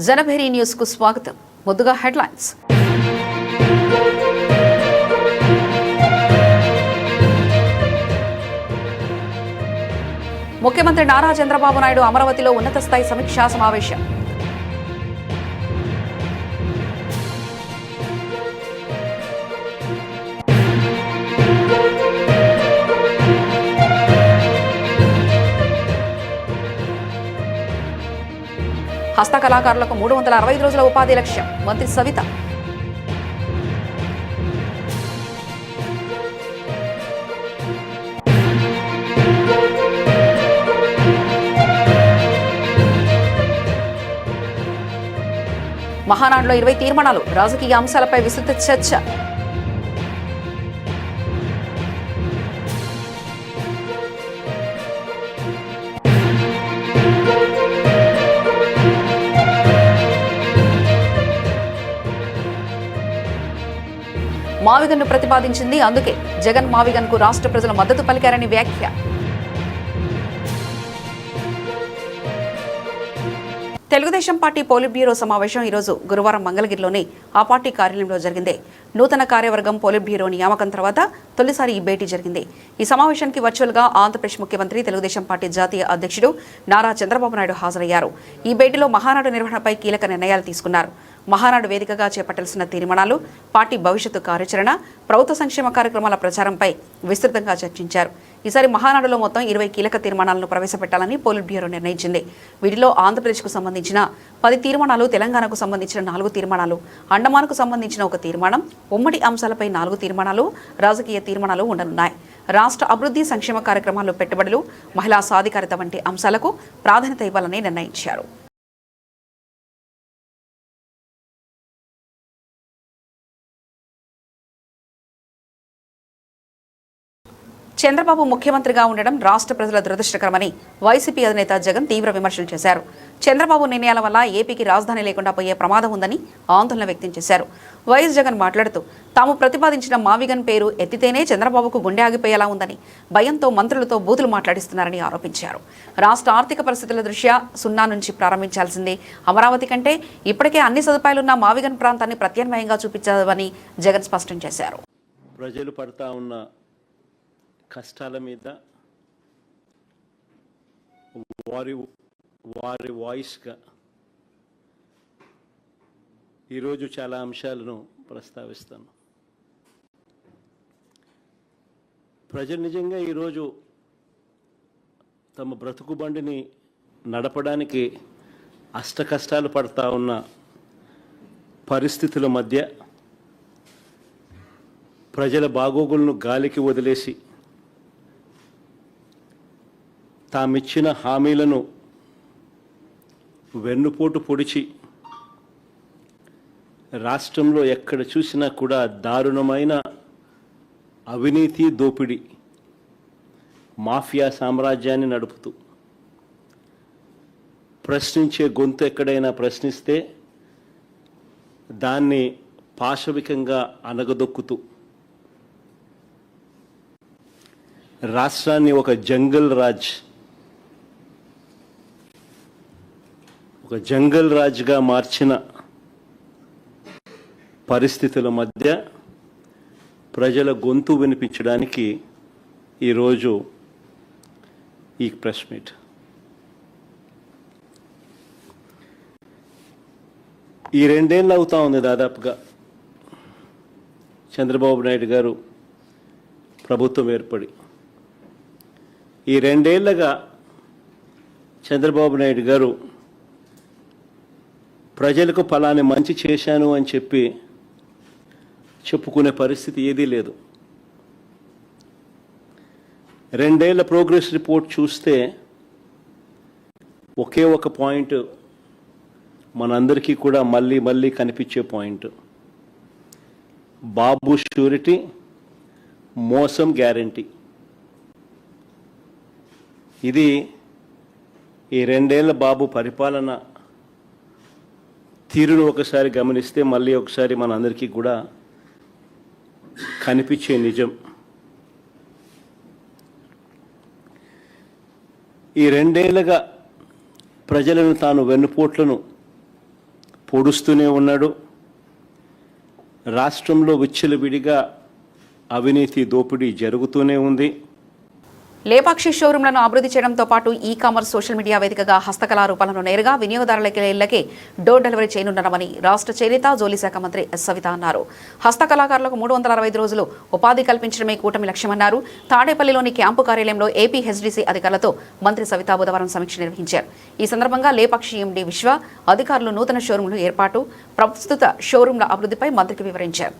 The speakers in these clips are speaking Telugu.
జనభేరి న్యూస్ కు స్వాగతం. ముందుగా హెడ్లైన్స్. ముఖ్యమంత్రి నారా చంద్రబాబు నాయుడు అమరావతిలో ఉన్నత స్థాయి సమీక్షా సమావేశం. హస్తకళాకారులకు 365 రోజుల ఉపాధి లక్ష్యం. మంత్రి సవిత. మహానాడులో 20 తీర్మానాలు. రాజకీయ అంశాలపై విస్తృత చర్చ. మావిగన్ను ప్రతిపాదించింది, అందుకే జగన్ మావిగన్ కు రాష్ట్ర ప్రజలు మద్దతు పలికారని వ్యాఖ్య. తెలుగుదేశం పార్టీ పోలిట్ బ్యూరో సమావేశం ఈరోజు గురువారం మంగళగిరిలోని ఆ పార్టీ కార్యాలయంలో జరిగింది. నూతన కార్యవర్గం పోలిట్ బ్యూరో నియామకం తర్వాత తొలిసారి ఈ భేటీ జరిగింది. ఈ సమావేశానికి వర్చువల్ గా ఆంధ్రప్రదేశ్ ముఖ్యమంత్రి, తెలుగుదేశం పార్టీ జాతీయ అధ్యక్షుడు నారా చంద్రబాబు నాయుడు హాజరయ్యారు. ఈ భేటీలో మహానాడు నిర్వహణపై కీలక నిర్ణయాలు తీసుకున్నారు. మహానాడు వేదికగా చేపట్టాల్సిన తీర్మానాలు, పార్టీ భవిష్యత్తు కార్యాచరణ, ప్రభుత్వ సంక్షేమ కార్యక్రమాల ప్రచారంపై విస్తృతంగా చర్చించారు. ఈసారి మహానాడులో మొత్తం 20 కీలక తీర్మానాలను ప్రవేశపెట్టాలని పోలిట్ బ్యూరో నిర్ణయించింది. వీటిలో ఆంధ్రప్రదేశ్కు సంబంధించిన 10 తీర్మానాలు, తెలంగాణకు సంబంధించిన 4 తీర్మానాలు, అండమాన్కు సంబంధించిన 1 తీర్మానం, ఉమ్మడి అంశాలపై 4 తీర్మానాలు, రాజకీయ తీర్మానాలు ఉండనున్నాయి. రాష్ట్ర అభివృద్ధి, సంక్షేమ కార్యక్రమాలు, పెట్టుబడులు, మహిళా సాధికారిత వంటి అంశాలకు ప్రాధాన్యత ఇవ్వాలని నిర్ణయించారు. చంద్రబాబు ముఖ్యమంత్రిగా ఉండడం రాష్ట్ర ప్రజల దురదృష్టకరమని వైసీపీ అధినేత జగన్ తీవ్ర విమర్శలు చేశారు. చంద్రబాబు నిర్ణయాల వల్ల ఏపీకి రాజధాని లేకుండా పోయే ప్రమాదం ఉందని ఆందోళన వ్యక్తం చేశారు. వైఎస్ జగన్ మాట్లాడుతూ, తాము ప్రతిపాదించిన మావిగన్ పేరు ఎత్తితేనే చంద్రబాబుకు గుండె ఆగిపోయేలా ఉందని, భయంతో మంత్రులతో బూతులు మాట్లాడిస్తున్నారని ఆరోపించారు. రాష్ట్ర ఆర్థిక పరిస్థితుల దృష్ట్యా 0 నుంచి ప్రారంభించాల్సిందే. అమరావతి కంటే ఇప్పటికే అన్ని సదుపాయాలున్న మావిగన్ ప్రాంతాన్ని ప్రత్యామ్నాయంగా చూపించాలని జగన్ స్పష్టం చేశారు. ప్రజలు పడతా ఉన్న కష్టాల మీద వారి వాయిస్గా ఈరోజు చాలా అంశాలను ప్రస్తావిస్తాను. ప్రజలు నిజంగా ఈరోజు తమ బ్రతుకు బండిని నడపడానికి అష్టకష్టాలు పడతా ఉన్న పరిస్థితుల మధ్య ప్రజల బాగోగులను గాలికి వదిలేసి తామిచ్చిన హామీలను వెన్నుపోటు పొడిచి రాష్ట్రంలో ఎక్కడ చూసినా కూడా దారుణమైన అవినీతి, దోపిడీ, మాఫియా సామ్రాజ్యాన్ని నడుపుతూ, ప్రశ్నించే గొంతు ఎక్కడైనా ప్రశ్నిస్తే దాన్ని పాశవికంగా అణగదొక్కుతూ రాష్ట్రాన్ని ఒక జంగల్ రాజ్గా మార్చిన పరిస్థితుల మధ్య ప్రజల గొంతు వినిపించడానికి ఈరోజు ఈ ప్రెస్ మీట్. ఈ 2 ఏళ్ళు అవుతా ఉంది దాదాపుగా చంద్రబాబు నాయుడు గారు ప్రభుత్వం ఏర్పడి. ఈ 2 ఏళ్లుగా చంద్రబాబు నాయుడు గారు ప్రజలకు ఫలాని మంచి చేశాను అని చెప్పి చెప్పుకునే పరిస్థితి ఏదీ లేదు. 2 ఏళ్ల ప్రోగ్రెస్ రిపోర్ట్ చూస్తే ఒకే ఒక పాయింట్ మనందరికీ కూడా మళ్ళీ కనిపించే పాయింట్: బాబు షూరిటీ, మోసం గ్యారంటీ. ఇది ఈ 2 ఏళ్ల బాబు పరిపాలన తీరును ఒకసారి గమనిస్తే మళ్ళీ ఒకసారి మనందరికీ కూడా కనిపించే నిజం. ఈ 2 ఏళ్లుగా ప్రజలను తాను వెన్నుపోట్లను పొడుస్తూనే ఉన్నాడు. రాష్ట్రంలో విచ్చలవిడిగా అవినీతి దోపిడీ జరుగుతూనే ఉంది. లేపాక్షి షోరూంలను అభివృద్ధి చేయడంతో పాటు ఈ కామర్స్ సోషల్ మీడియా వేదికగా హస్తకళా రూపాలను నేరుగా వినియోగదారులకి ఇళ్లకే డోర్ డెలివరీ చేయనున్నామని రాష్ట్ర చేనేత జౌళి శాఖ మంత్రి ఎస్ సవిత అన్నారు. హస్తకళాకారులకు 365 రోజులు ఉపాధి కల్పించడమే కూటమి లక్ష్యమన్నారు. తాడేపల్లిలోని క్యాంపు కార్యాలయంలో ఏపీ హెచ్డీసీ అధికారులతో మంత్రి సవిత బుధవారం సమీక్ష నిర్వహించారు. ఈ సందర్భంగా లేపాక్షి ఎండీ విశ్వ అధికారులు నూతన షోరూంల ఏర్పాటు, ప్రస్తుత షోరూంల అభివృద్ధిపై మంత్రికి వివరించారు.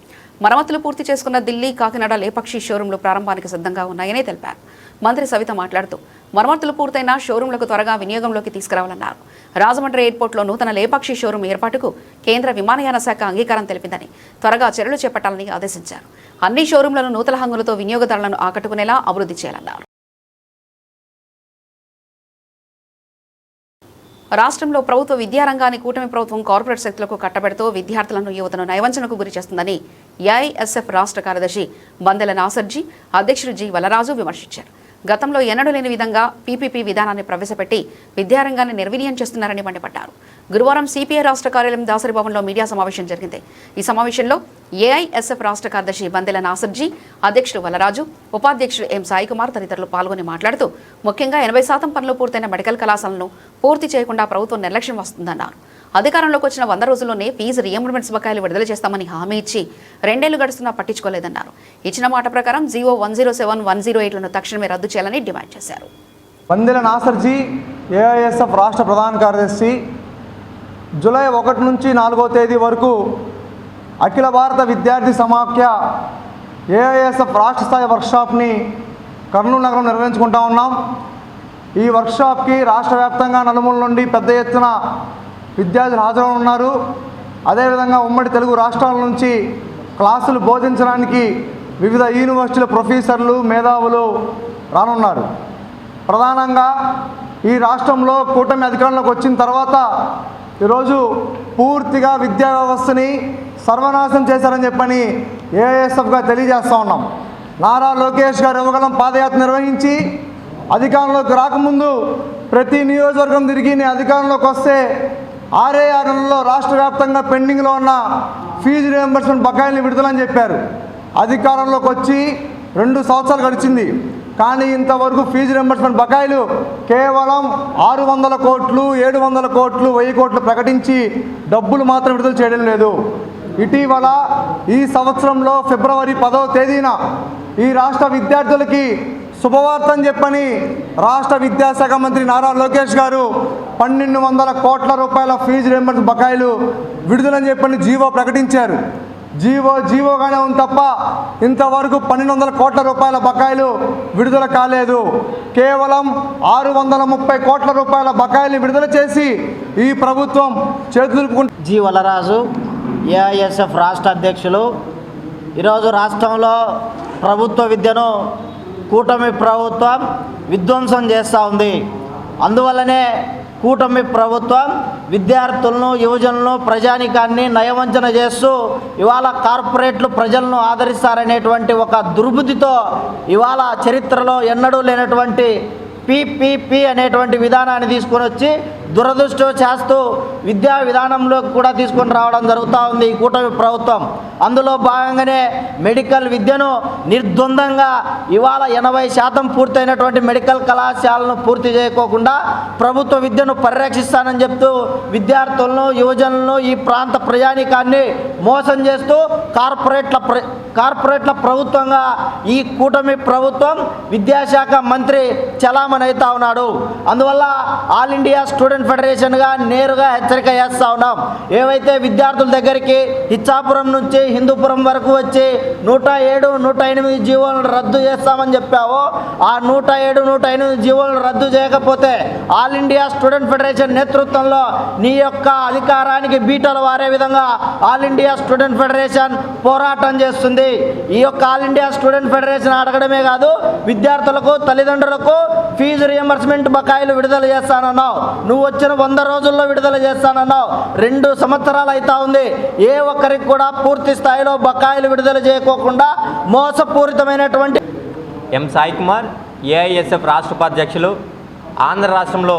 మరమ్మతులు పూర్తి చేసుకున్న ఢిల్లీ, కాకినాడ లేపాక్షి షోరూంలు ప్రారంభానికి సిద్ధంగా ఉన్నాయని తెలిపారు. మంత్రి సవిత మాట్లాడుతూ మరమ్మతులు పూర్తయిన షోరూంలకు త్వరగా వినియోగంలోకి తీసుకురావాలన్నారు. రాజమండ్రి ఎయిర్పోర్టులో నూతన లేపాక్షి షోరూం ఏర్పాటుకు కేంద్ర విమానయాన శాఖ అంగీకారం తెలిపిందని, త్వరగా చర్యలు చేపట్టాలని ఆదేశించారు. అన్ని షోరూంలను నూతన హంగులతో వినియోగదారులను ఆకట్టుకునేలా అభివృద్ధి చేయాలన్నారు. రాష్ట్రంలో ప్రభుత్వ విద్యారంగాన్ని కూటమి ప్రభుత్వం కార్పొరేట్ శక్తులకు కట్టబెడుతూ విద్యార్థులను, యువతను నయవంచనకు గురి చేస్తుందని ఏఐఎస్ఎఫ్ రాష్ట్ర కార్యదర్శి బందెల నాసర్జీ, అధ్యక్షుడు జి వలరాజు విమర్శించారు. గతంలో ఎన్నడూ లేని విధంగా పీపీపీ విధానాన్ని ప్రవేశపెట్టి విద్యారంగాన్ని నిర్వీర్యం చేస్తున్నారని మండిపడ్డారు. గురువారం సిపిఐ రాష్ట్ర కార్యాలయం దాసరి భవన్లో మీడియా సమావేశం జరిగింది. ఈ సమావేశంలో ఏఐఎస్ఎఫ్ రాష్ట్ర కార్యదర్శి బందెల నాసర్జీ, అధ్యక్షుడు వలరాజు, ఉపాధ్యక్షుడు ఎం సాయికుమార్ తదితరులు పాల్గొని మాట్లాడుతూ ముఖ్యంగా 80% పనులు పూర్తయిన మెడికల్ కళాశాలను పూర్తి చేయకుండా ప్రభుత్వం నిర్లక్ష్యం వస్తుందన్నారు. అధికారంలోకి వచ్చిన 100 రోజుల్లోనే ఫీజు రియంబర్స్మెంట్స్ బకాయిలు విడుదల చేస్తామని హామీ ఇచ్చి 2 ఏళ్లు గడుస్తున్నా పట్టించుకోలేదన్నారు. ఇచ్చిన మాట ప్రకారం జీవో 107, 108లను తక్షణమే రద్దు చేయాలని డిమాండ్ చేశారు. బందెల నాసర్జీ, ఏఐఎస్ఎఫ్ రాష్ట్ర ప్రధాన కార్యదర్శి, జూలై 1 నుంచి 4వ తేదీ వరకు అఖిల భారత విద్యార్థి సమాఖ్య ఏఐఎస్ఎఫ్ రాష్ట్ర స్థాయి వర్క్షాప్ని కర్నూలు నగరం నిర్వహించుకుంటా ఉన్నాం. ఈ వర్క్షాప్కి రాష్ట్ర వ్యాప్తంగా నలుమూల నుండి పెద్ద ఎత్తున విద్యార్థులు హాజరవుతున్నారు. అదేవిధంగా ఉమ్మడి తెలుగు రాష్ట్రాల నుంచి క్లాసులు బోధించడానికి వివిధ యూనివర్సిటీల ప్రొఫెసర్లు, మేధావులు రానున్నారు. ప్రధానంగా ఈ రాష్ట్రంలో కూటమి అధికారంలోకి వచ్చిన తర్వాత ఈరోజు పూర్తిగా విద్యా వ్యవస్థని సర్వనాశనం చేశారని చెప్పని ఏఐఎస్ఎఫ్గా తెలియజేస్తూ ఉన్నాం. నారా లోకేష్ గారు యువగలం పాదయాత్ర నిర్వహించి అధికారంలోకి రాకముందు ప్రతి నియోజకవర్గం తిరిగి నేను అధికారంలోకి వస్తే 6 నెలల్లో రాష్ట్ర వ్యాప్తంగా పెండింగ్లో ఉన్న ఫీజు రియంబర్స్మెంట్ బకాయిల్ని విడుదలని చెప్పారు. అధికారంలోకి వచ్చి 2 సంవత్సరాలు గడిచింది. కానీ ఇంతవరకు ఫీజు రియంబర్స్మెంట్ బకాయిలు కేవలం 600 కోట్లు, 700 కోట్లు, 1000 కోట్లు ప్రకటించి డబ్బులు మాత్రం విడుదల చేయడం లేదు. ఇటీవల ఈ సంవత్సరంలో ఫిబ్రవరి 10వ తేదీన ఈ రాష్ట్ర విద్యార్థులకి శుభవార్త అని చెప్పని రాష్ట్ర విద్యాశాఖ మంత్రి నారా లోకేష్ గారు 1200 కోట్ల రూపాయల ఫీజు రియంబర్స్మెంట్ బకాయిలు విడుదలని చెప్పని జీవో ప్రకటించారు. జీవోగానే ఉంది తప్ప ఇంతవరకు 1200 కోట్ల రూపాయల బకాయిలు విడుదల కాలేదు. కేవలం 630 కోట్ల రూపాయల బకాయిలు విడుదల చేసి ఈ ప్రభుత్వం చేతులుపుకుంటుంది. జి వలరాజు, ఏఐఎస్ఎఫ్ రాష్ట్ర అధ్యక్షులు. ఈరోజు రాష్ట్రంలో ప్రభుత్వ విద్యను కూటమి ప్రభుత్వం విధ్వంసం చేస్తూ ఉంది. అందువల్లనే కూటమి ప్రభుత్వం విద్యార్థులను, యువజనులను, ప్రజానికాన్ని నయవంచన చేస్తూ ఇవాళ కార్పొరేట్లు ప్రజలను ఆదరిస్తారనేటువంటి ఒక దుర్బుద్ధితో ఇవాళ చరిత్రలో ఎన్నడూ లేనటువంటి పీపీపీ అనేటువంటి విధానాన్ని తీసుకొని వచ్చి దురదృష్టం చేస్తూ విద్యా విధానంలోకి కూడా తీసుకొని రావడం జరుగుతూ ఉంది ఈ కూటమి ప్రభుత్వం. అందులో భాగంగానే మెడికల్ విద్యను నిర్ద్వందంగా ఇవాళ 80% పూర్తయినటువంటి మెడికల్ కళాశాలను పూర్తి చేయకోకుండా ప్రభుత్వ విద్యను పరిరక్షిస్తానని చెప్తూ విద్యార్థులను, యువజనులను, ఈ ప్రాంత ప్రజానికాన్ని మోసం చేస్తూ కార్పొరేట్ల ప్రభుత్వంగా ఈ కూటమి ప్రభుత్వం విద్యాశాఖ మంత్రి చలామణి అవుతా ఉన్నాడు. అందువల్ల ఆల్ ఇండియా స్టూడెంట్ ఫెడరేషన్గా నేరుగా హెచ్చరిక చేస్తూ ఉన్నాం. ఏవైతే విద్యార్థుల దగ్గరికి ఇచ్చాపురం నుంచి హిందూపురం వరకు వచ్చి 107, 108 జీవోలను రద్దు చేస్తామని చెప్పావో ఆ 107, 108 జీవోలను రద్దు చేయకపోతే ఆల్ ఇండియా స్టూడెంట్ ఫెడరేషన్ నేతృత్వంలో నీ యొక్క అధికారానికి బీటలు వారే విధంగా ఆల్ ఇండియా స్టూడెంట్ ఫెడరేషన్ పోరాటం చేస్తుంది. ఈ యొక్క ఆల్ ఇండియా స్టూడెంట్ ఫెడరేషన్ అడగడమే కాదు, విద్యార్థులకు, తల్లిదండ్రులకు ఫీజు రియంబర్స్మెంట్ బకాయిలు విడుదల చేస్తానన్నావు. నువ్వు వచ్చిన 100 రోజుల్లో విడుదల చేస్తానన్నావు. 2 సంవత్సరాలు అవుతా ఉంది. ఏ ఒక్కరికి కూడా పూర్తి స్థాయిలో బకాయిలు విడుదల చేయకోకుండా మోసపూరితమైనటువంటి ఎం సాయికుమార్, ఏఐఎస్ఎఫ్ రాష్ట్ర ఉపాధ్యక్షులు. ఆంధ్ర రాష్ట్రంలో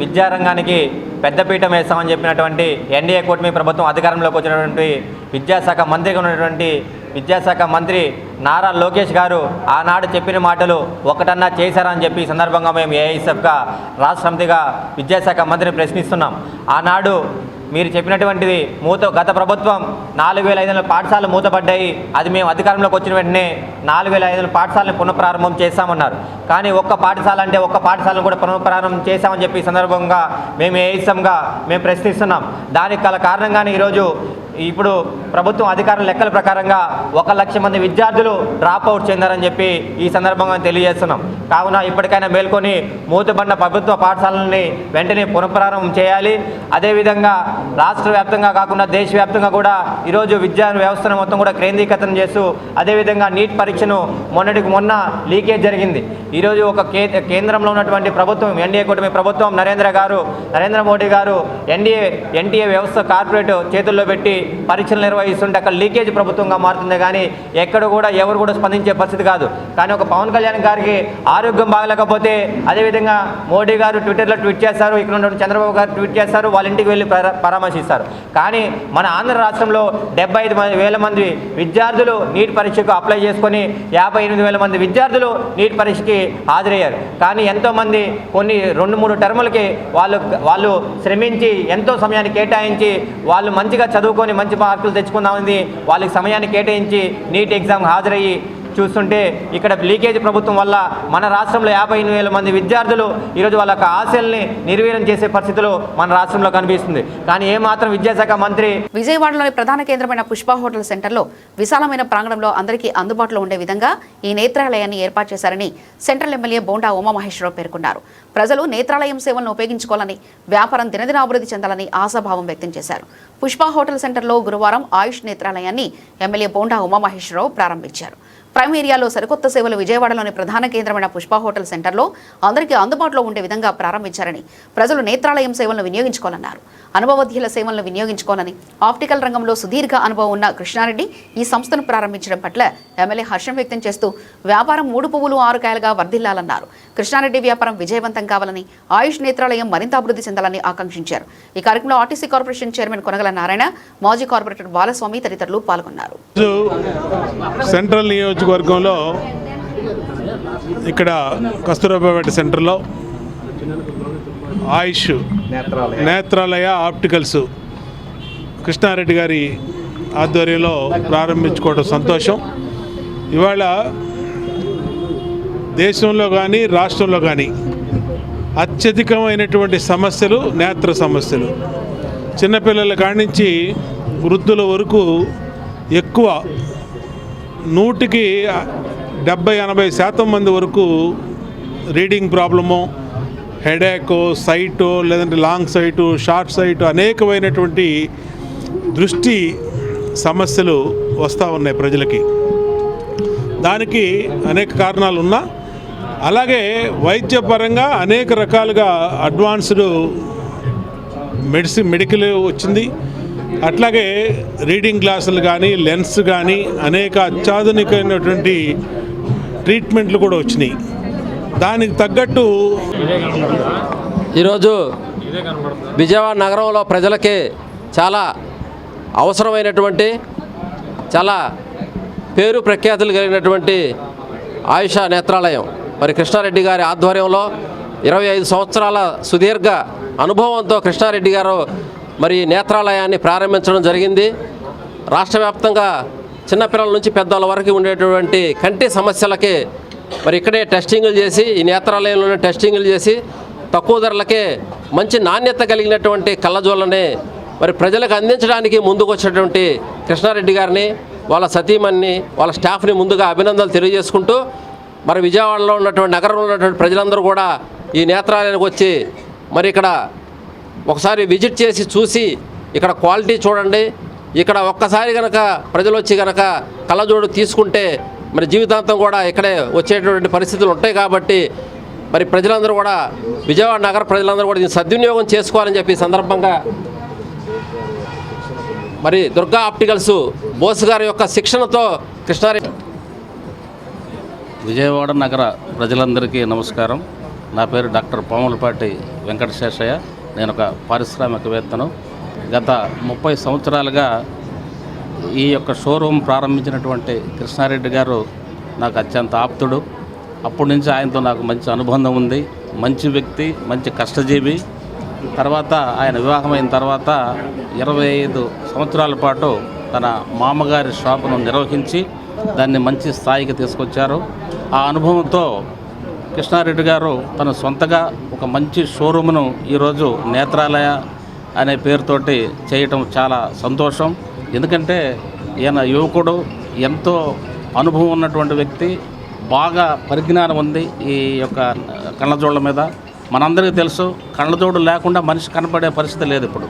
విద్యారంగానికి పెద్దపీఠం వేస్తామని చెప్పినటువంటి ఎన్డీఏ కూటమి ప్రభుత్వం అధికారంలోకి వచ్చినటువంటి విద్యాశాఖ మంత్రిగా ఉన్నటువంటి విద్యాశాఖ మంత్రి నారా లోకేష్ గారు ఆనాడు చెప్పిన మాటలు ఒకటన్నా చేశారని చెప్పి ఈ సందర్భంగా మేము ఏఐఎస్ఎఫ్గా రాష్ట్ర సమితిగా విద్యాశాఖ మంత్రిని ప్రశ్నిస్తున్నాం. ఆనాడు మీరు చెప్పినటువంటిది గత ప్రభుత్వం 4,500 పాఠశాలలు మూతపడ్డాయి, అది మేము అధికారంలోకి వచ్చిన వెంటనే 4,500 పాఠశాలను పునఃప్రారంభం చేస్తామన్నారు. కానీ ఒక్క పాఠశాలను కూడా పునఃప్రారంభం చేశామని చెప్పి ఈ సందర్భంగా మేము ఏఐఎస్ఎఫ్గా మేము ప్రశ్నిస్తున్నాం. దానికి గల కారణంగానే ఈరోజు ఇప్పుడు ప్రభుత్వం అధికారుల లెక్కల ప్రకారంగా 1,00,000 మంది విద్యార్థులు డ్రాప్ అవుట్ చెందారని చెప్పి ఈ సందర్భంగా తెలియజేస్తున్నాం. కావున ఇప్పటికైనా మేల్కొని మూతబడిన ప్రభుత్వ పాఠశాలల్ని వెంటనే పునఃప్రారంభం చేయాలి. అదేవిధంగా రాష్ట్ర వ్యాప్తంగా కాకుండా దేశవ్యాప్తంగా కూడా ఈరోజు విద్యా వ్యవస్థను మొత్తం కూడా కేంద్రీకృతం చేస్తూ అదేవిధంగా నీట్ పరీక్షను మొన్న లీకేజ్ జరిగింది. ఈరోజు ఒక కేంద్రంలో ఉన్నటువంటి ప్రభుత్వం ఎన్డీఏ కూటమి ప్రభుత్వం నరేంద్ర మోడీ గారు ఎన్టీఏ వ్యవస్థ కార్పొరేట్ చేతుల్లో పెట్టి పరీక్షలు నిర్వహిస్తుంటే అక్కడ లీకేజ్ ప్రభుత్వంగా మారుతుంది. కానీ ఎక్కడ కూడా ఎవరు కూడా స్పందించే పరిస్థితి కాదు. కానీ ఒక పవన్ కళ్యాణ్ గారికి ఆరోగ్యం బాగలేకపోతే అదేవిధంగా మోడీ గారు ట్విట్టర్లో ట్వీట్ చేస్తారు, ఇక్కడ ఉన్న చంద్రబాబు గారు ట్వీట్ చేస్తారు, వాళ్ళ ఇంటికి వెళ్ళి పరామర్శిస్తారు. కానీ మన ఆంధ్ర రాష్ట్రంలో 75,000 మంది విద్యార్థులు నీట్ పరీక్షకు అప్లై చేసుకొని 58,000 మంది విద్యార్థులు నీట్ పరీక్షకి హాజరయ్యారు. కానీ ఎంతోమంది కొన్ని 2-3 టర్ములకి వాళ్ళు శ్రమించి ఎంతో సమయాన్ని కేటాయించి వాళ్ళు మంచిగా చదువుకొని మంచి మార్కులు తెచ్చుకుందామని వాళ్ళకి సమయాన్ని కేటాయించి నీట్ ఎగ్జామ్ హాజరయ్యి చూస్తుంటే ఇక్కడ లీకేజ్ ప్రభుత్వం వల్ల మన రాష్ట్రంలో 58,000 మంది విద్యార్థులు ఈరోజు వాళ్ళ ఆశల్ని నిర్వీర్యం చేసే పరిస్థితులు మన రాష్ట్రంలో కనిపిస్తుంది. కానీ ఏమాత్రం విద్యాశాఖ మంత్రి విజయవాడలోని ప్రధాన కేంద్రమైన పుష్ప హోటల్ సెంటర్లో విశాలమైన ప్రాంగణంలో అందరికీ అందుబాటులో ఉండే విధంగా ఈ నేత్రాలయాన్ని ఏర్పాటు చేశారని సెంట్రల్ ఎమ్మెల్యే బోండా ఉమామహేశ్వరరావు పేర్కొన్నారు. ప్రజలు నేత్రాలయం సేవలను ఉపయోగించుకోవాలని, వ్యాపారం దినదిన అభివృద్ధి చెందాలని ఆశాభావం వ్యక్తం చేశారు. పుష్ప హోటల్ సెంటర్లో గురువారం ఆయుష్ నేత్రాలయాన్ని ఎమ్మెల్యే బోండా ఉమామహేశ్వరరావు ప్రారంభించారు. ప్రైమ్ ఏరియాలో సరికొత్త సేవలు విజయవాడలోని ప్రధాన కేంద్రమైన పుష్ప హోటల్ సెంటర్లో అందరికీ అందుబాటులో ఉండే విధంగా ప్రారంభించారని, ప్రజలు నేత్రాలయం సేవలను వినియోగించుకోవాలన్నారు. అనుభవజ్ఞుల సేవలను వినియోగించుకోవాలని, ఆప్టికల్ రంగంలో సుదీర్ఘ అనుభవం ఉన్న కృష్ణారెడ్డి ఈ సంస్థను ప్రారంభించడం పట్ల ఎమ్మెల్యే హర్షం వ్యక్తం చేస్తూ వ్యాపారం 3 పువ్వులు 6 కాయలుగా వర్ధిల్లాలన్నారు. కృష్ణారెడ్డి వ్యాపారం విజయవంతం కావాలని, ఆయుష్ నేత్రాలయం మరింత అభివృద్ధి చెందాలని ఆకాంక్షించారు. ఈ కార్యక్రమంలో ఆర్టీసీ కార్పొరేషన్ చైర్మన్ కొనగల నారాయణ, మాజీ కార్పొరేటర్ బాలస్వామి తదితరులు పాల్గొన్నారు. సెంట్రల్ నియోజకవర్గంలో ఇక్కడ కస్తూర్బాపేట సెంటర్లో ఆయుష్ నేత్రాలయ ఆప్టికల్స్ కృష్ణారెడ్డి గారి ఆధ్వర్యంలో ప్రారంభించుకోవడం సంతోషం. ఇవాళ దేశంలో కానీ రాష్ట్రంలో కానీ అత్యధికమైనటువంటి సమస్యలు నేత్ర సమస్యలు. చిన్నపిల్లల కాడి నుంచి వృద్ధుల వరకు ఎక్కువ 100కి 70-80% మంది వరకు రీడింగ్ ప్రాబ్లము, హెడేక్, సైటు, లేదంటే లాంగ్ సైటు, షార్ట్ సైటు, అనేకమైనటువంటి దృష్టి సమస్యలు వస్తూ ఉన్నాయి ప్రజలకి. దానికి అనేక కారణాలు ఉన్నా, అలాగే వైద్యపరంగా అనేక రకాలుగా అడ్వాన్స్డ్ మెడికల్ వచ్చింది. అట్లాగే రీడింగ్ గ్లాసులు కానీ, లెన్స్ కానీ, అనేక అత్యాధునికమైనటువంటి ట్రీట్మెంట్లు కూడా వచ్చినాయి. దానికి తగ్గట్టు ఈరోజు విజయవాడ నగరంలో ప్రజలకి చాలా అవసరమైనటువంటి, చాలా పేరు ప్రఖ్యాతులు కలిగినటువంటి ఆయుష నేత్రాలయం మరి కృష్ణారెడ్డి గారి ఆధ్వర్యంలో 25 సంవత్సరాల సుదీర్ఘ అనుభవంతో కృష్ణారెడ్డి గారు మరి నేత్రాలయాన్ని ప్రారంభించడం జరిగింది. రాష్ట్ర వ్యాప్తంగా చిన్నపిల్లల నుంచి పెద్దవాళ్ళ వరకు ఉండేటువంటి కంటి సమస్యలకి మరి ఇక్కడే టెస్టింగులు చేసి, ఈ నేత్రాలయంలోనే టెస్టింగులు చేసి తక్కువ ధరలకే మంచి నాణ్యత కలిగినటువంటి కళ్ళజోళ్ళని మరి ప్రజలకు అందించడానికి ముందుకు వచ్చినటువంటి కృష్ణారెడ్డి గారిని, వాళ్ళ సతీమణిని, వాళ్ళ స్టాఫ్ని ముందుగా అభినందనలు తెలియజేసుకుంటూ మరి విజయవాడలో ఉన్నటువంటి నగరంలో ఉన్నటువంటి ప్రజలందరూ కూడా ఈ నేత్రాలయానికి వచ్చి మరి ఇక్కడ ఒకసారి విజిట్ చేసి చూసి ఇక్కడ క్వాలిటీ చూడండి. ఇక్కడ ఒక్కసారి కనుక ప్రజలు వచ్చి కనుక కళ్ళజోడు తీసుకుంటే మరి జీవితాంతం కూడా ఇక్కడే వచ్చేటువంటి పరిస్థితులు ఉంటాయి. కాబట్టి మరి ప్రజలందరూ కూడా, విజయవాడ నగర ప్రజలందరూ కూడా దీన్ని సద్వినియోగం చేసుకోవాలని చెప్పి సందర్భంగా మరి దుర్గా ఆప్టికల్స్ బోస్ గారి యొక్క శిక్షణతో కృష్ణారెడ్డి. విజయవాడ నగర ప్రజలందరికీ నమస్కారం. నా పేరు డాక్టర్ పాములపాటి వెంకటశేషయ్య. నేను ఒక పారిశ్రామికవేత్తను. గత 30 సంవత్సరాలుగా ఈ యొక్క షోరూమ్ ప్రారంభించినటువంటి కృష్ణారెడ్డి గారు నాకు అత్యంత ఆప్తుడు. అప్పటి నుంచి ఆయనతో నాకు మంచి అనుబంధం ఉంది. మంచి వ్యక్తి, మంచి కష్టజీవి. తర్వాత ఆయన వివాహమైన తర్వాత 25 సంవత్సరాల పాటు తన మామగారి షాపును నిర్వహించి దాన్ని మంచి స్థాయికి తీసుకొచ్చారు. ఆ అనుభవంతో కృష్ణారెడ్డి గారు తన సొంతగా ఒక మంచి షోరూమ్ను ఈరోజు నేత్రాలయ అనే పేరుతోటి చేయటం చాలా సంతోషం. ఎందుకంటే ఈయన యువకుడు, ఎంతో అనుభవం ఉన్నటువంటి వ్యక్తి, బాగా పరిజ్ఞానం ఉంది ఈ యొక్క కళ్ళజోళ్ళ మీద. మనందరికీ తెలుసు, కళ్ళజోడు లేకుండా మనిషి కనపడే పరిస్థితి లేదు ఇప్పుడు.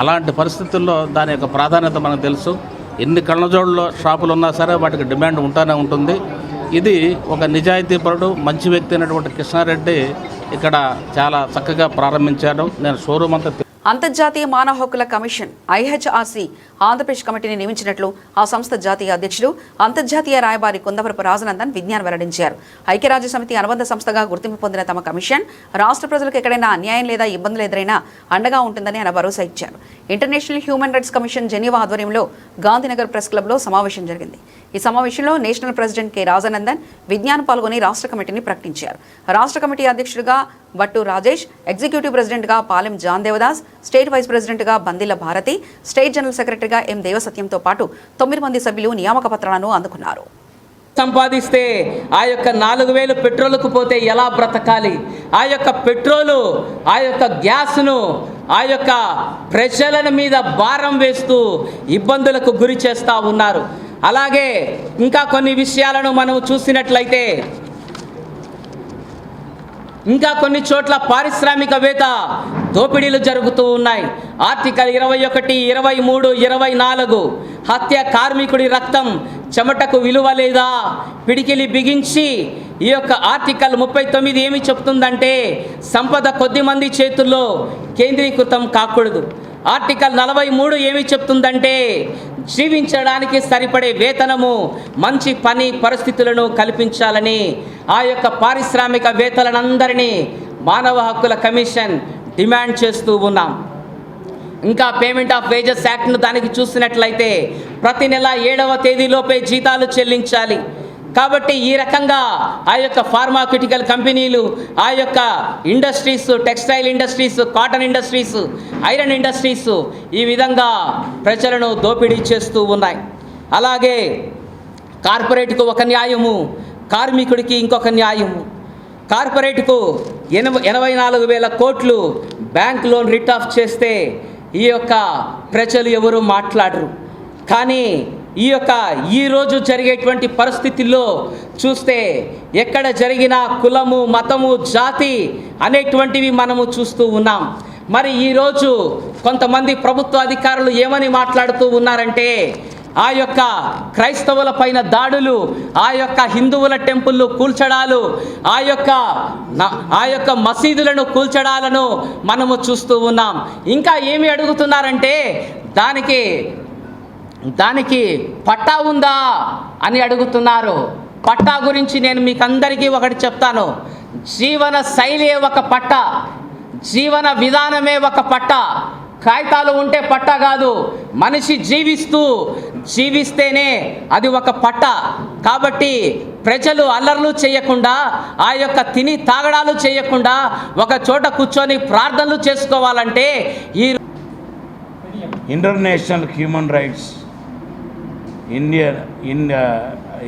అలాంటి పరిస్థితుల్లో దాని యొక్క ప్రాధాన్యత మనకు తెలుసు. ఎన్ని కళ్ళజోళ్ళ షాపులు ఉన్నా సరే వాటికి డిమాండ్ ఉంటూనే ఉంటుంది. ఇది ఒక నిజాయితీపరుడు, మంచి వ్యక్తి అయినటువంటి కృష్ణారెడ్డి ఇక్కడ చాలా చక్కగా ప్రారంభించారు. నేను షోరూమ్ అంతా అంతర్జాతీయ మానవ హక్కుల కమిషన్ IHRC ఆంధ్రప్రదేశ్ కమిటీని నియమించినట్లు ఆ సంస్థ జాతీయ అధ్యక్షుడు, అంతర్జాతీయ రాయబారి కుందవరపు రాజనందన్ విజ్ఞాన్ వెల్లడించారు. ఐక్యరాజ్య సమితి అనుబంధ సంస్థగా గుర్తింపు పొందిన తమ కమిషన్ రాష్ట్ర ప్రజలకు ఎక్కడైనా అన్యాయం లేదా ఇబ్బందులు ఎదురైనా అండగా ఉంటుందని ఆయన భరోసా ఇచ్చారు. International human rights commission Geneva ఆధ్వర్యంలో గాంధీనగర్ ప్రెస్ క్లబ్లో సమావేశం జరిగింది. ఈ సమావేశంలో నేషనల్ ప్రెసిడెంట్ కె రాజనందన్ విజ్ఞాన్ పాల్గొని రాష్ట్ర కమిటీని ప్రకటించారు. రాష్ట్ర కమిటీ అధ్యక్షుడిగా బట్టు రాజేష్, ఎగ్జిక్యూటివ్ ప్రెసిడెంట్గా Palem John Devadas, state vice ప్రెసిడెంట్గా బందిల భారతి, స్టేట్ జనరల్ సెక్రటరీగా ఎం దేవసత్యంతో పాటు 9 మంది సభ్యులు నియామక పత్రాలను అందుకున్నారు. సంపాదిస్తే ఆ యొక్క 4000 పెట్రోలుకు పోతే ఎలా బ్రతకాలి? ఆ యొక్క పెట్రోలు, ఆ యొక్క గ్యాస్ను ఆ యొక్క ప్రజల మీద భారం వేస్తూ ఇబ్బందులకు గురి చేస్తూ ఉన్నారు. అలాగే ఇంకా కొన్ని విషయాలను మనం చూసినట్లయితే ఇంకా కొన్ని చోట్ల పారిశ్రామికవేత్త దోపిడీలు జరుగుతూ ఉన్నాయి. ఆర్టికల్ 21, 23, 24 హత్య, కార్మికుడి రక్తం చెమటకు విలువ లేదా? పిడికిలి బిగించి ఈ యొక్క ఆర్టికల్ 39 ఏమి చెప్తుందంటే సంపద కొద్ది మంది చేతుల్లో కేంద్రీకృతం కాకూడదు. ఆర్టికల్ 43 ఏమి చెప్తుందంటే జీవించడానికి సరిపడే వేతనము, మంచి పని పరిస్థితులను కల్పించాలని ఆ యొక్క పారిశ్రామికవేత్తలందరినీ మానవ హక్కుల కమిషన్ డిమాండ్ చేస్తూ ఉన్నాం. ఇంకా పేమెంట్ ఆఫ్ వేజెస్ యాక్ట్ను దానికి చూసినట్లయితే ప్రతి నెల 7వ తేదీలోపే జీతాలు చెల్లించాలి. కాబట్టి ఈ రకంగా ఆ యొక్క ఫార్మాక్యూటికల్ కంపెనీలు, ఆ యొక్క industries, textile industries, cotton industries, iron industries ఈ విధంగా ప్రజలను దోపిడీ చేస్తూ ఉన్నాయి. అలాగే కార్పొరేట్కు ఒక న్యాయము, కార్మికుడికి ఇంకొక న్యాయము. కార్పొరేట్కు 84,000 కోట్లు బ్యాంక్ లోన్ రిట్ ఆఫ్ చేస్తే ఈ యొక్క ప్రజలు ఎవరు మాట్లాడరు. కానీ ఈరోజు జరిగేటువంటి పరిస్థితుల్లో చూస్తే ఎక్కడ జరిగినా కులము, మతము, జాతి అనేటువంటివి మనము చూస్తూ ఉన్నాం. మరి ఈరోజు కొంతమంది ప్రభుత్వ అధికారులు ఏమని మాట్లాడుతూ ఉన్నారంటే ఆ యొక్క క్రైస్తవుల పైన దాడులు, ఆ యొక్క హిందువుల టెంపుల్ను కూల్చడాలు, ఆ యొక్క మసీదులను కూల్చడాలను మనము చూస్తూ ఉన్నాం. ఇంకా ఏమి అడుగుతున్నారంటే దానికి పట్టా ఉందా అని అడుగుతున్నారు. పట్టా గురించి నేను మీకు అందరికీ ఒకటి చెప్తాను. జీవన శైలియే ఒక పట్ట, జీవన విధానమే ఒక పట్ట. కాగితాలు ఉంటే పట్ట కాదు, మనిషి జీవిస్తేనే అది ఒక పట్ట. కాబట్టి ప్రజలు అల్లర్లు చేయకుండా, ఆ యొక్క తిని తాగడాలు చేయకుండా ఒక చోట కూర్చొని ప్రార్థనలు చేసుకోవాలంటే ఈ ఇంటర్నేషనల్ హ్యూమన్ రైట్స్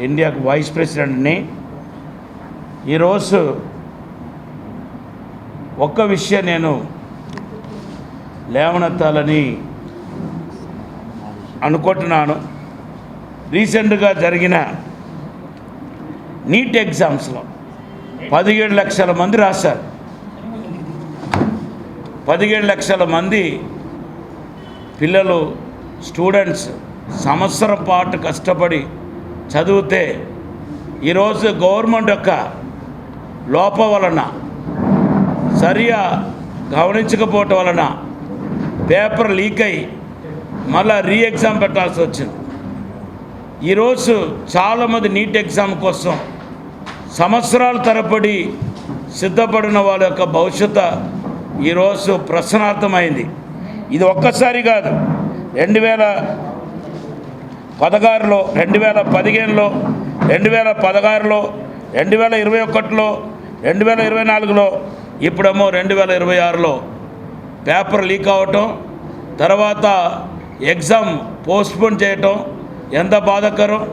ఇండియాకు వైస్ ప్రెసిడెంట్ని ఈరోజు ఒక్క విషయం నేను లేవనెత్తాలని అనుకుంటున్నాను. రీసెంట్గా జరిగిన నీట్ ఎగ్జామ్స్లో 17 లక్షల మంది రాశారు. 17 లక్షల మంది పిల్లలు, స్టూడెంట్స్ సంవత్సరం పాటు కష్టపడి చదివితే ఈరోజు గవర్నమెంట్ యొక్క లోపం వలన, సరిగా గమనించకపోవటం వలన పేపర్ లీక్ అయ్యి మళ్ళీ రీ ఎగ్జామ్ పెట్టాల్సి వచ్చింది. ఈరోజు చాలామంది నీట్ ఎగ్జామ్ కోసం సంవత్సరాల తరబడి సిద్ధపడిన వాళ్ళ యొక్క భవిష్యత్తు ఈరోజు ప్రశ్నార్థమైంది. ఇది ఒక్కసారి కాదు, 2016లో, 2015లో, 2016లో, 2021లో, 2024లో, ఇప్పుడేమో 2026లో పేపర్ లీక్ అవ్వటం, తర్వాత ఎగ్జామ్ పోస్ట్పోన్ చేయటం ఎంత బాధాకరం.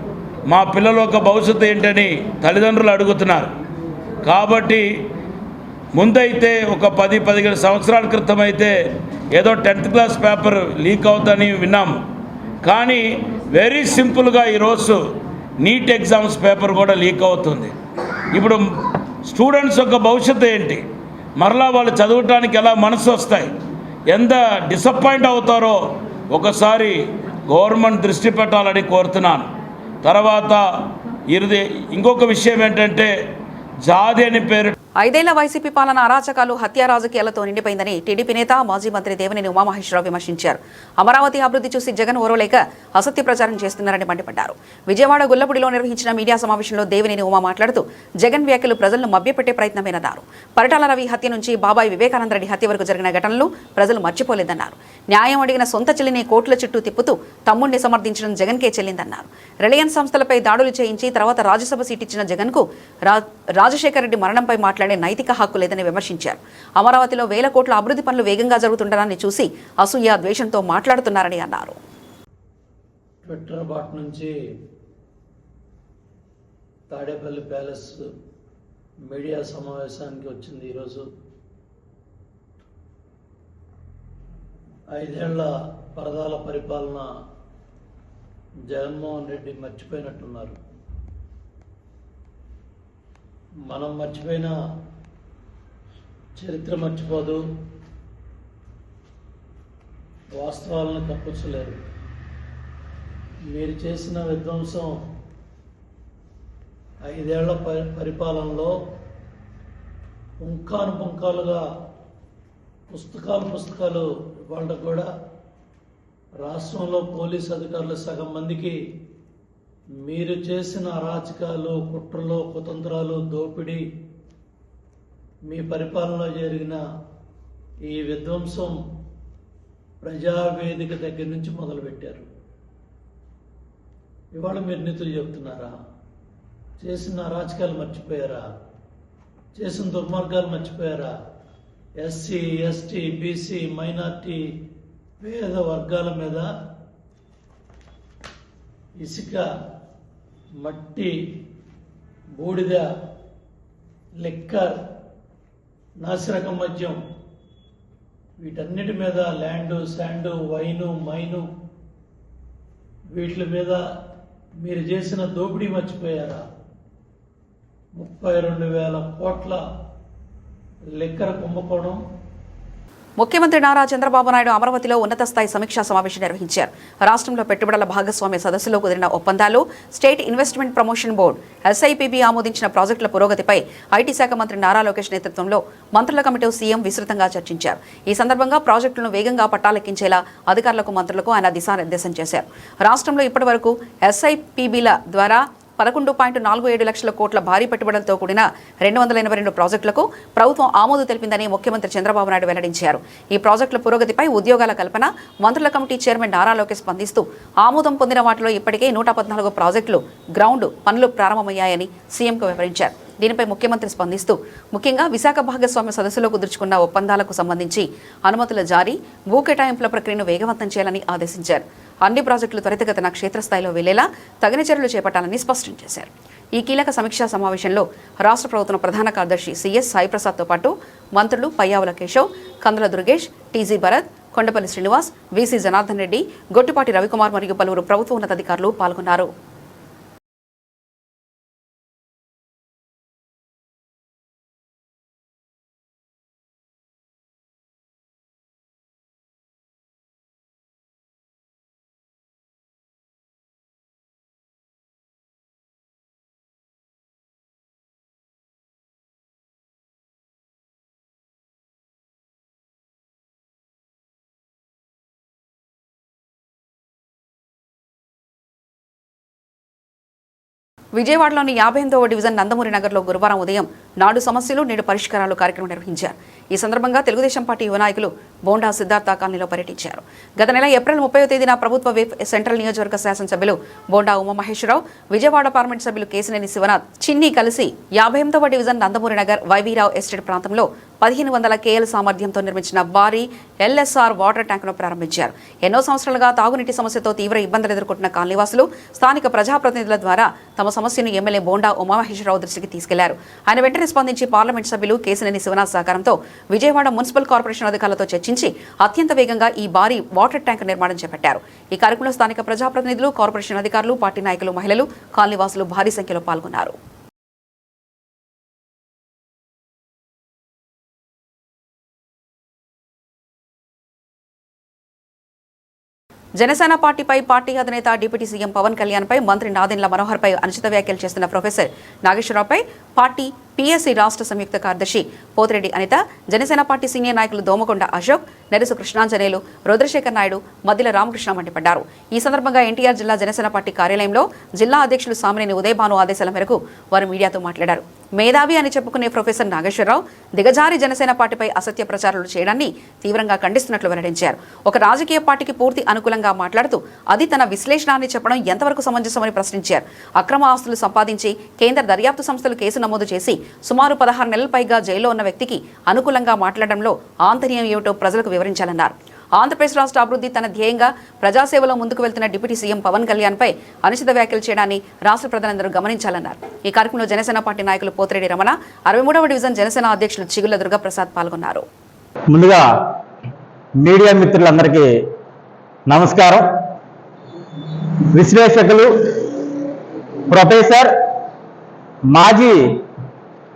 మా పిల్లల యొక్క భవిష్యత్తు ఏంటని తల్లిదండ్రులు అడుగుతున్నారు. కాబట్టి ముందైతే ఒక 10-15 సంవత్సరాల క్రితం అయితే ఏదో 10th క్లాస్ పేపర్ లీక్ అవుతుందని విన్నాము. కానీ వెరీ సింపుల్గా ఈరోజు నీట్ ఎగ్జామ్స్ పేపర్ కూడా లీక్ అవుతుంది. ఇప్పుడు స్టూడెంట్స్ యొక్క భవిష్యత్తు ఏంటి, మరలా వాళ్ళు చదవటానికి ఎలా మనసు వస్తాయి, ఎంత డిసప్పాయింట్ అవుతారో ఒకసారి గవర్నమెంట్ దృష్టి పెట్టాలని కోరుతున్నాను. తర్వాత ఇంకొక విషయం ఏంటంటే జాతి అని పేరు 5 ఏళ్ల వైసీపీ పాలన అరాచకాలు, హత్యా రాజకీయాలతో నిండిపోయిందని టీడీపీ నేత మాజీ మంత్రి దేవినేని ఉమామహేశ్వరరావు విమర్శించారు. అమరావతి అభివృద్ధి చూసి జగన్ ఓరలేక అసత్య ప్రచారం చేస్తున్నారని మండిపడ్డారు. విజయవాడ గుల్లపూడిలో నిర్వహించిన మీడియా సమావేశంలో దేవినేని ఉమా మాట్లాడుతూ జగన్ వ్యాఖ్యలు ప్రజలను మభ్యపెట్టే ప్రయత్నమేనన్నారు. పరిటాల రవి హత్య నుంచి బాబాయి వివేకానంద రెడ్డి హత్య వరకు జరిగిన ఘటనలు ప్రజలు మర్చిపోలేదన్నారు. న్యాయం అడిగిన సొంత చెల్లిని కోర్టుల చుట్టూ తిప్పుతూ తమ్ముడిని సమర్థించడం జగన్కే చెల్లిందన్నారు. రిలయన్స్ సంస్థలపై దాడులు చేయించి తర్వాత రాజ్యసభ సీట్ ఇచ్చిన జగన్కు రాజశేఖర రెడ్డి మరణంపై మాట్లాడే నైతిక హక్కు లేదని విమర్శించారు. అమరావతిలో 1000 కోట్ల అభివృద్ధి పనులు వేగంగా జరుగుతుండడాన్ని చూసి అసూయ, ద్వేషంతో మాట్లాడుతున్నారని అన్నారు. ట్విట్టర్ బాట్ నుంచి తాడేపల్లి ప్యాలెస్ మీడియా సమావేశానికి వచ్చింది. ఈరోజు 5 ఏళ్ల పరదాల పరిపాలన జగన్మోహన్ రెడ్డి మర్చిపోయినట్టున్నారు. మనం మర్చిపోయిన చరిత్ర మర్చిపోదు, వాస్తవాలను కప్పించలేరు. మీరు చేసిన విధ్వంసం 5 ఏళ్ల పరిపాలనలో పుంకాలుగా పుస్తకాలు ఇవాళ కూడా రాష్ట్రంలో పోలీస్ అధికారులు సగం మందికి మీరు చేసిన అరాచకాలు, కుట్రలు, కుతంత్రాలు, దోపిడీ, మీ పరిపాలనలో జరిగిన ఈ విధ్వంసం ప్రజావేదిక దగ్గర నుంచి మొదలుపెట్టారు. ఇవాళ మీరు నీతులు చెప్తున్నారా? చేసిన అరాచకాలు మర్చిపోయారా? చేసిన దుర్మార్గాలు మర్చిపోయారా? ఎస్సీ, ఎస్టీ, బీసీ, మైనార్టీ, పేద వర్గాల మీద ఇసుక, మట్టి, బూడిద, లిక్కర్, నాసిరకం మద్యం, వీటన్నిటి మీద ల్యాండు, శాండు, వైను, మైను, వీటి మీద మీరు చేసిన దోపిడీ మర్చిపోయారా? 32,000 కోట్ల లిక్కర్ కుంభకోణం. ముఖ్యమంత్రి నారా చంద్రబాబు నాయుడు అమరావతిలో ఉన్నత స్థాయి సమీక్షా సమావేశం నిర్వహించారు. రాష్ట్రంలో పెట్టుబడుల భాగస్వామ్య సదస్సులో కుదిరిన ఒప్పందాలు, state investment promotion board SIPB ఆమోదించిన ప్రాజెక్టుల పురోగతిపై ఐటీ శాఖ మంత్రి నారా లోకేష్ నేతృత్వంలో మంత్రుల కమిటీ సీఎం విస్తృతంగా చర్చించారు. ఈ సందర్భంగా ప్రాజెక్టులను వేగంగా పట్టాలెక్కించేలా అధికారులకు, మంత్రులకు ఆయన దిశానిర్దేశం చేశారు. రాష్ట్రంలో ఇప్పటివరకు ఎస్ఐపిబిల ద్వారా 11.47 లక్షల కోట్ల భారీ పెట్టుబడులతో కూడిన 282 ప్రాజెక్టులకు ప్రభుత్వం ఆమోదం తెలిపిందని ముఖ్యమంత్రి చంద్రబాబు నాయుడు వెల్లడించారు. ఈ ప్రాజెక్టుల పురోగతిపై ఉద్యోగాల కల్పన మంత్రుల కమిటీ చైర్మన్ నారా లోకేష్ స్పందిస్తూ ఆమోదం పొందిన వాటిలో ఇప్పటికే 114 ప్రాజెక్టులు గ్రౌండ్ పనులు ప్రారంభమయ్యాయని సీఎంకు వివరించారు. దీనిపై ముఖ్యమంత్రి స్పందిస్తూ ముఖ్యంగా విశాఖ భాగస్వామ్య సదస్సులో కుదుర్చుకున్న ఒప్పందాలకు సంబంధించి అనుమతుల జారీ, భూ కేటాయింపుల ప్రక్రియను వేగవంతం చేయాలని ఆదేశించారు. అన్ని ప్రాజెక్టులు త్వరితగతిన క్షేత్రస్థాయిలో వెళ్లేలా తగిన చర్యలు చేపట్టాలని స్పష్టం చేశారు. ఈ కీలక సమీక్షా సమావేశంలో రాష్ట్ర ప్రభుత్వ ప్రధాన కార్యదర్శి సిఎస్ సాయిప్రసాద్తో పాటు మంత్రులు పయ్యావుల కేశవ్, కందుల దుర్గేష్, టీజీ భరత్, కొండపల్లి శ్రీనివాస్, వీసీ జనార్దన్ రెడ్డి, గొట్టిపాటి రవికుమార్ మరియు పలువురు ప్రభుత్వ ఉన్నతాధికారులు పాల్గొన్నారు. విజయవాడలోని 58వ డివిజన్ నందమూరి నగర్లో గురువారం ఉదయం నాడు సమస్యలు నేడు పరిష్కారాలు కార్యక్రమం నిర్వహించారు. ఈ సందర్భంగా తెలుగుదేశం పార్టీ యువ నాయకులు బోండా సిద్ధార్థ కాలనీలో పర్యటించారు. గత నెల ఏప్రిల్ 30వ తేదీన ప్రభుత్వ విప్ సెంట్రల్ నియోజకవర్గ శాసనసభ్యులు బోండా ఉమామహేశ్వరరావు, విజయవాడ పార్లమెంట్ సభ్యులు కేశినేని శివనాథ్, చిన్ని కలిసి 58వ డివిజన్ నందమూరి నగర్ వైవీరావు ఎస్టేట్ ప్రాంతంలో 1500 KL సామర్థ్యంతో నిర్మించిన భారీ LSR వాటర్ ట్యాంకును ప్రారంభించారు. ఎన్నో సంవత్సరాలుగా తాగునీటి సమస్యతో తీవ్ర ఇబ్బందులు ఎదుర్కొంటున్న కాలనీవాసులు స్థానిక ప్రజాప్రతినిధుల ద్వారా తమ సమస్యను ఎమ్మెల్యే బోండా ఉమామహేశ్వరరావు దృష్టికి తీసుకెళ్లారు. ఆయన వెంటనే స్పందించి పార్లమెంట్ సభ్యులు కేశినేని శివనాథ్ సహకారంతో విజయవాడ మున్సిపల్ కార్పొరేషన్ అధికారులతో చర్చించి అత్యంత వేగంగా ఈ భారీ వాటర్ ట్యాంక్ నిర్మాణం చేపట్టారు. ఈ కార్యక్రమంలో స్థానిక ప్రజాప్రతినిధులు, కార్పొరేషన్ అధికారులు, పార్టీ నాయకులు, మహిళలు, కాలనీవాసులు భారీ సంఖ్యలో పాల్గొన్నారు. జనసేన పార్టీపై పార్టీ అధినేత డిప్యూటీ సీఎం పవన్ కళ్యాణ్పై మంత్రి నాదెండ్ల మనోహర్పై అనుచిత వ్యాఖ్యలు చేస్తున్న ప్రొఫెసర్ నాగేశ్వరరావుపై పార్టీ పీఎస్సీ రాష్ట్ర సంయుక్త కార్యదర్శి పోతిరెడ్డి అనిత, జనసేన పార్టీ సీనియర్ నాయకులు దోమకొండ అశోక్, నెరసు కృష్ణాంజనేయులు, రుద్రశేఖర్ నాయుడు, మద్దిల రామకృష్ణ మండిపడ్డారు. ఈ సందర్భంగా ఎన్టీఆర్ జిల్లా జనసేన పార్టీ కార్యాలయంలో జిల్లా అధ్యక్షులు సామినేని ఉదయభాను ఆదేశాల మేరకు వారు మీడియాతో మాట్లాడారు. మేధావి అని చెప్పుకునే ప్రొఫెసర్ నాగేశ్వరరావు దిగజారి జనసేన పార్టీపై అసత్య ప్రచారాలు చేయడాన్ని తీవ్రంగా ఖండిస్తున్నట్లు వెల్లడించారు. ఒక రాజకీయ పార్టీకి పూర్తి అనుకూలంగా మాట్లాడుతూ అది తన విశ్లేషణ అని చెప్పడం ఎంతవరకు సమంజసమని ప్రశ్నించారు. అక్రమ ఆస్తులు సంపాదించి కేంద్ర దర్యాప్తు సంస్థలు కేసు నమోదు చేసి సుమారు 16 నెలల పైగా జైల్లో ఉన్న వ్యక్తికి అనుకూలంగా మాట్లాడడంలో ఆంతర్యం ఏమిటో ప్రజలకు వివరించాలన్నారు. ఆంధ్రప్రదేశ్ రాష్ట్ర అభివృద్ధి తన ధ్యేయంగా ప్రజాసేవలో ముందుకు వెళ్తున్న డిప్యూటీ సీఎం పవన్ కళ్యాణ్పై అనుచిత వ్యాఖ్యలు చేయడాన్ని రాష్ట్ర ప్రజలందరూ గమనించాలన్నారు. ఈ కార్యక్రమంలో జనసేన పార్టీ నాయకులు పోతిరెడ్డి రమణ, 63వ డివిజన్ జనసేన అధ్యక్షులు చిగుళ్ల దుర్గాప్రసాద్ పాల్గొన్నారు. ముందుగా మీడియా మిత్రులందరికీ నమస్కారం. విశ్లేషకులు, ప్రొఫెసర్, మాజీ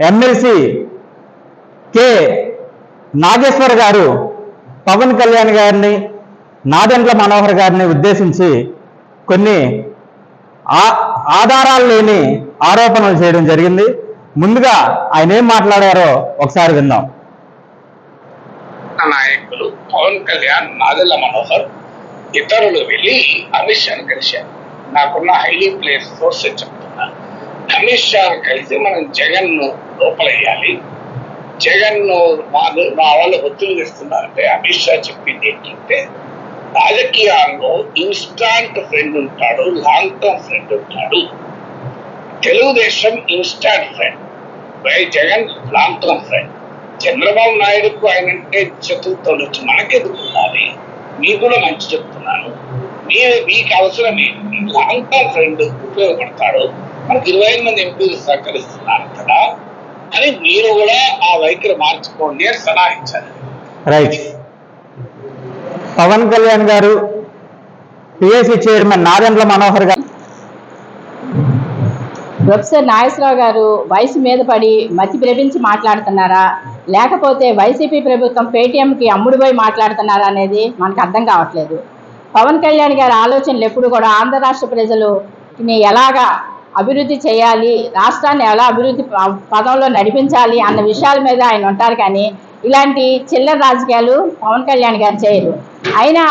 ఎమ్మెల్సీ కె నాగేశ్వర్ గారు పవన్ కళ్యాణ్ గారిని, నాదెండ్ల మనోహర్ గారిని ఉద్దేశించి కొన్ని ఆధారాలు లేని ఆరోపణలు చేయడం జరిగింది. ముందుగా ఆయన ఏం మాట్లాడారో ఒకసారి విందాం. నాయకులు పవన్ కళ్యాణ్, నాదెండ్ల మనోహర్ ఇతరులు వెళ్ళి అమిత్ షాను కలిశారు. నాకున్న హైలీ ప్లేస్ సోర్స్ చెప్తున్నా. అమిత్ షా కలిసి మనం జగన్ ను లోపలయ్యాలి, జగన్ ను మా వాళ్ళు ఒత్తిడి తెస్తున్నారంటే అమిత్ షా చెప్పింది ఏంటంటే రాజకీయాల్లో ఇన్స్టాంట్ ఫ్రెండ్ ఉంటాడు, లాంగ్ టర్మ్ ఫ్రెండ్ ఉంటాడు. Telugu Desam instant friend, Jagan long term friend. Chandrababu నాయుడుకు ఆయనంటే శత్రుత్వం ఉండొచ్చు, మనకెందుకు ఉండాలి? మీకు కూడా మంచి చెప్తున్నాను, మీకు అవసరం ఏంటి? లాంగ్ టర్మ్ ఫ్రెండ్ ఉపయోగపడతాడు. మనకు 25 మంది ఎంపీలు సహకరిస్తున్నారు కదా అని మీరు కూడా ఆ వైఖరి మార్చుకోండి అని సలహించారు. రైట్. పవన్ కళ్యాణ్ గారు, పిఎస్సి చైర్మన్ నాదెండ్ల మనోహర్ గారు, ప్రొఫెసర్ నాగేశ్వరరావు గారు వయసు మీద పడి మతి భ్రమించి మాట్లాడుతున్నారా, లేకపోతే వైసీపీ ప్రభుత్వం పేటీఎంకి అమ్ముడుపోయి మాట్లాడుతున్నారా అనేది మనకు అర్థం కావట్లేదు. పవన్ కళ్యాణ్ గారి ఆలోచనలు ఎప్పుడు కూడా ఆంధ్ర రాష్ట్ర ప్రజలుని ఎలాగా అభివృద్ధి చేయాలి, రాష్ట్రాన్ని ఎలా అభివృద్ధి పదంలో నడిపించాలి అన్న విషయాల మీద ఆయన ఉంటారు. కానీ ఇలాంటి చిల్లర రాజకీయాలు పవన్ కళ్యాణ్ గారు చేయరు. అయినా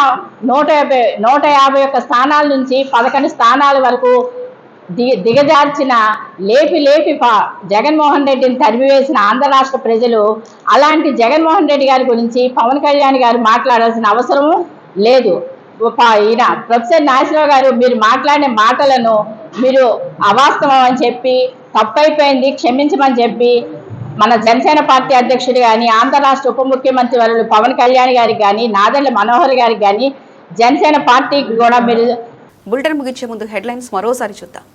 151 స్థానాల నుంచి 11 స్థానాల వరకు దిగజార్చిన లేపి జగన్మోహన్ రెడ్డిని తరిమివేసిన ఆంధ్ర రాష్ట్ర ప్రజలు అలాంటి జగన్మోహన్ రెడ్డి గారి గురించి పవన్ కళ్యాణ్ గారు మాట్లాడాల్సిన అవసరం లేదు. ఈయన ప్రొఫెసర్ నాగేశ్వరరావు గారు మీరు మాట్లాడిన మాటలను మీరు అవాస్తవం అని చెప్పి, తప్పైపోయింది క్షమించమని చెప్పి మన జనసేన పార్టీ అధ్యక్షుడు కానీ, ఆంధ్ర రాష్ట్ర ఉప ముఖ్యమంత్రి వర్యులు పవన్ కళ్యాణ్ గారికి కానీ, నాదెండ్ల మనోహర్ గారికి కానీ, జనసేన పార్టీకి కూడా మీరు. బులెటిన్ ముగించే ముందు హెడ్లైన్స్ మరోసారి చూద్దాం.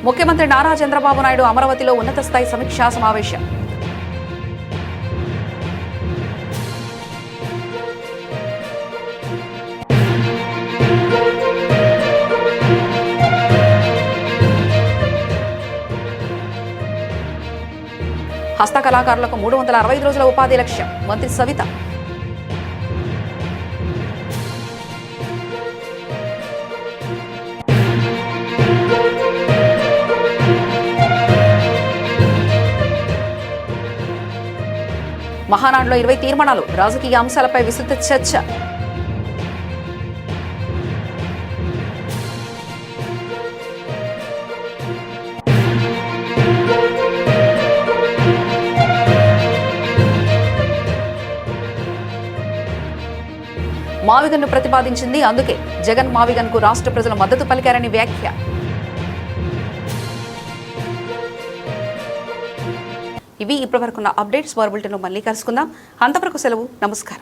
ముఖ్యమంత్రి నారా చంద్రబాబు నాయుడు అమరావతిలో ఉన్నత స్థాయి సమీక్షా సమావేశం. హస్తకళాకారులకు 365 రోజుల ఉపాధి లక్ష్యం, మంత్రి సవిత. మహానాడులో 20 తీర్మానాలు, రాజకీయ అంశాలపై విస్తృత చర్చ. మావిగన్ను ప్రతిపాదించింది. అందుకే జగన్ మావిగన్కు రాష్ట్ర ప్రజలు మద్దతు పలికారని వ్యాఖ్య. ఇవి ఇప్పటివరకున్న అప్డేట్స్. వార్ బులెటిన్లో మళ్ళీ కలుసుకుందాం. అంతవరకు సెలవు. నమస్కారం.